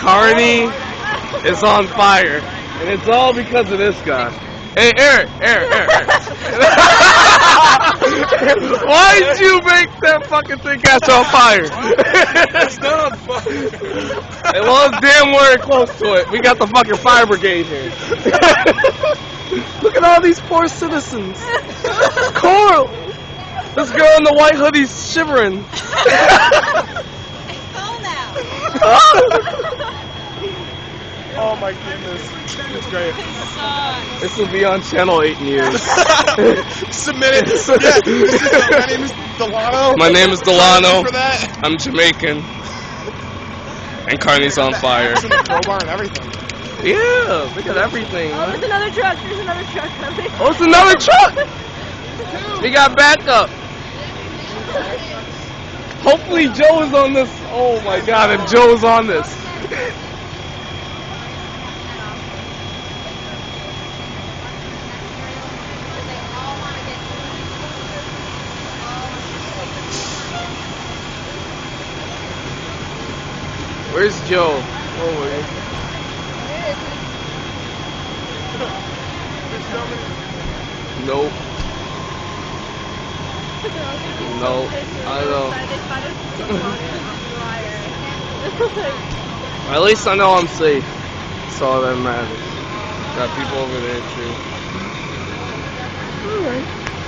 Kearney is on fire, and it's all because of this guy. Hey, Eric. Why did you make that fucking thing catch on fire? It's not on fire. Well, it's damn very close to it. We got the fucking fire brigade here. Look at all these poor citizens. Coral. This girl in the white hoodie's shivering. It's full now. Oh my goodness. It's great. This will be on Channel 8 News. Submit it. Yeah. My name is Delano. My name is Delano. For that. I'm Jamaican. And Kearney's on fire. The crowbar and everything. Yeah, look at everything. Oh, there's another truck. There's another truck coming. Oh, it's another truck. We got backup. Hopefully Joe is on this. Oh my God, if Joe is on this. Where's Joe? Oh, wait. Nope. No, I don't. At least I know I'm safe. That's all that matters. Got people over there too. Alright.